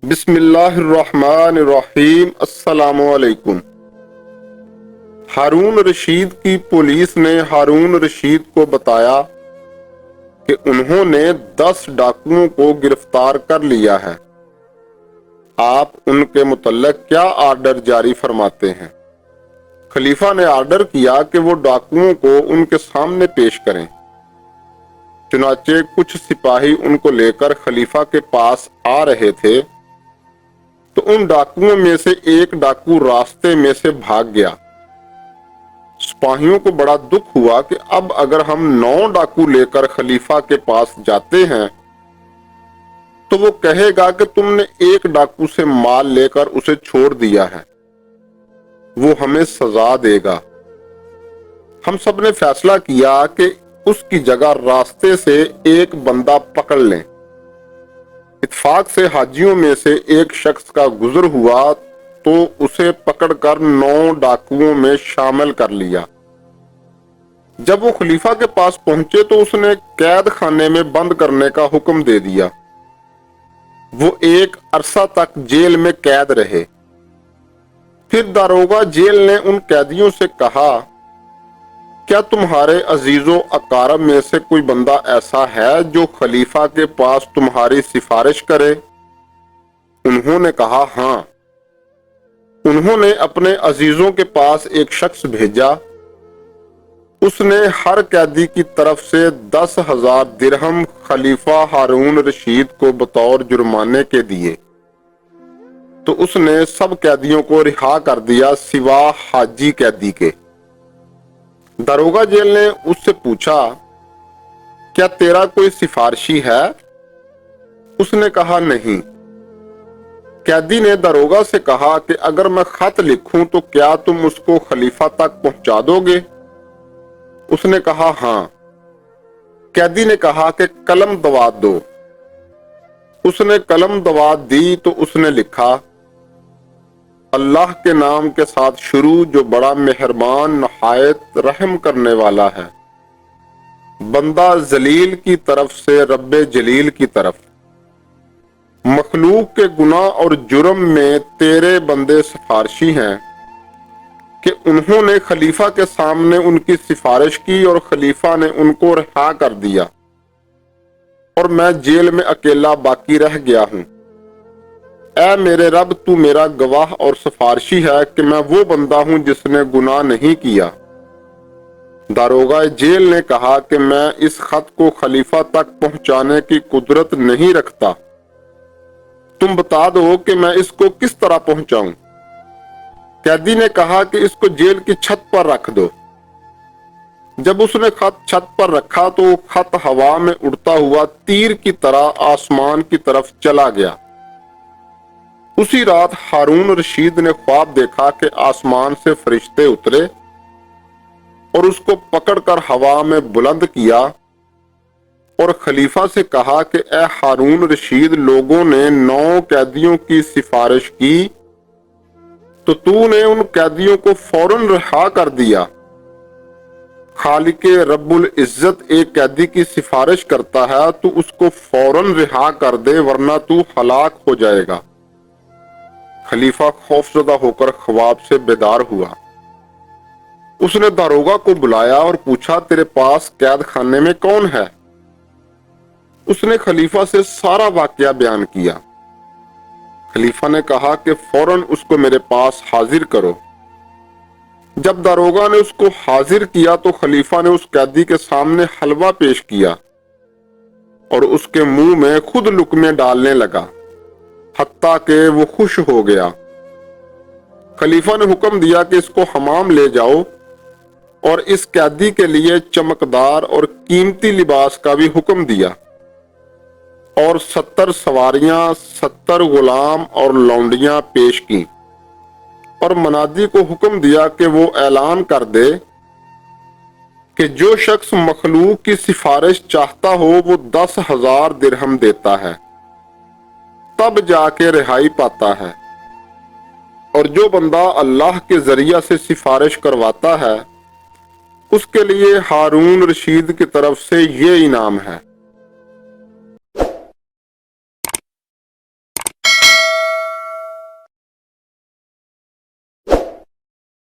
بسم اللہ الرحمن الرحیم۔ السلام علیکم۔ ہارون رشید کی پولیس نے ہارون رشید کو بتایا کہ انہوں نے 10 ڈاکوؤں کو گرفتار کر لیا ہے۔ آپ ان کے متعلق کیا آرڈر جاری فرماتے ہیں؟ خلیفہ نے آرڈر کیا کہ وہ ڈاکوؤں کو ان کے سامنے پیش کریں۔ چنانچہ کچھ سپاہی ان کو لے کر خلیفہ کے پاس آ رہے تھے تو ان ڈاکوؤں میں سے ایک ڈاکو راستے میں سے بھاگ گیا۔ سپاہیوں کو بڑا دکھ ہوا کہ اب اگر ہم 9 ڈاکو لے کر خلیفہ کے پاس جاتے ہیں تو وہ کہے گا کہ تم نے ایک ڈاکو سے مال لے کر اسے چھوڑ دیا ہے، وہ ہمیں سزا دے گا۔ ہم سب نے فیصلہ کیا کہ اس کی جگہ راستے سے ایک بندہ پکڑ لیں۔ اتفاق سے حاجیوں میں سے ایک شخص کا گزر ہوا تو اسے پکڑ کر 9 ڈاکوؤں میں شامل کر لیا۔ جب وہ خلیفہ کے پاس پہنچے تو اس نے قید خانے میں بند کرنے کا حکم دے دیا۔ وہ ایک عرصہ تک جیل میں قید رہے۔ پھر داروغہ جیل نے ان قیدیوں سے کہا، کیا تمہارے عزیز و اقارب میں سے کوئی بندہ ایسا ہے جو خلیفہ کے پاس تمہاری سفارش کرے؟ انہوں نے کہا ہاں۔ انہوں نے اپنے عزیزوں کے پاس ایک شخص بھیجا۔ اس نے ہر قیدی کی طرف سے 10,000 درہم خلیفہ ہارون رشید کو بطور جرمانے کے دیے، تو اس نے سب قیدیوں کو رہا کر دیا سوا حاجی قیدی کے۔ داروغہ جیل نے اس سے پوچھا، کیا تیرا کوئی سفارشی ہے؟ اس نے کہا نہیں۔ قیدی نے داروغہ سے کہا کہ اگر میں خط لکھوں تو کیا تم اس کو خلیفہ تک پہنچا دو گے؟ اس نے کہا ہاں۔ قیدی نے کہا کہ قلم دوات دو۔ اس نے قلم دوات دی تو اس نے لکھا، اللہ کے نام کے ساتھ شروع جو بڑا مہربان نہایت رحم کرنے والا ہے، بندہ ذلیل کی طرف سے رب جلیل کی طرف، مخلوق کے گناہ اور جرم میں تیرے بندے سفارشی ہیں کہ انہوں نے خلیفہ کے سامنے ان کی سفارش کی اور خلیفہ نے ان کو رہا کر دیا، اور میں جیل میں اکیلا باقی رہ گیا ہوں۔ اے میرے رب، تو میرا گواہ اور سفارشی ہے کہ میں وہ بندہ ہوں جس نے گناہ نہیں کیا۔ داروغہ جیل نے کہا کہ میں اس خط کو خلیفہ تک پہنچانے کی قدرت نہیں رکھتا، تم بتا دو کہ میں اس کو کس طرح پہنچاؤں؟ قیدی نے کہا کہ اس کو جیل کی چھت پر رکھ دو۔ جب اس نے خط چھت پر رکھا تو وہ خط ہوا میں اڑتا ہوا تیر کی طرح آسمان کی طرف چلا گیا۔ اسی رات ہارون رشید نے خواب دیکھا کہ آسمان سے فرشتے اترے اور اس کو پکڑ کر ہوا میں بلند کیا اور خلیفہ سے کہا کہ اے ہارون رشید، لوگوں نے 9 قیدیوں کی سفارش کی تو نے ان قیدیوں کو فوراً رہا کر دیا۔ خالق رب العزت ایک قیدی کی سفارش کرتا ہے تو اس کو فوراً رہا کر دے ورنہ تو ہلاک ہو جائے گا۔ خلیفہ خوفزدہ ہو کر خواب سے بیدار ہوا۔ اس نے داروغہ کو بلایا اور پوچھا، تیرے پاس قید خانے میں کون ہے؟ اس نے خلیفہ سے سارا واقعہ بیان کیا۔ خلیفہ نے کہا کہ فوراً اس کو میرے پاس حاضر کرو۔ جب داروغہ نے اس کو حاضر کیا تو خلیفہ نے اس قیدی کے سامنے حلوہ پیش کیا اور اس کے منہ میں خود لقمے ڈالنے لگا، حتیٰ کہ وہ خوش ہو گیا۔ خلیفہ نے حکم دیا کہ اس کو حمام لے جاؤ اور اس قیدی کے لیے چمکدار اور قیمتی لباس کا بھی حکم دیا، اور 70 سواریاں، 70 غلام اور لونڈیاں پیش کی، اور منادی کو حکم دیا کہ وہ اعلان کر دے کہ جو شخص مخلوق کی سفارش چاہتا ہو وہ 10,000 درہم دیتا ہے، تب جا کے رہائی پاتا ہے، اور جو بندہ اللہ کے ذریعہ سے سفارش کرواتا ہے اس کے لیے ہارون رشید کی طرف سے یہ انعام ہے۔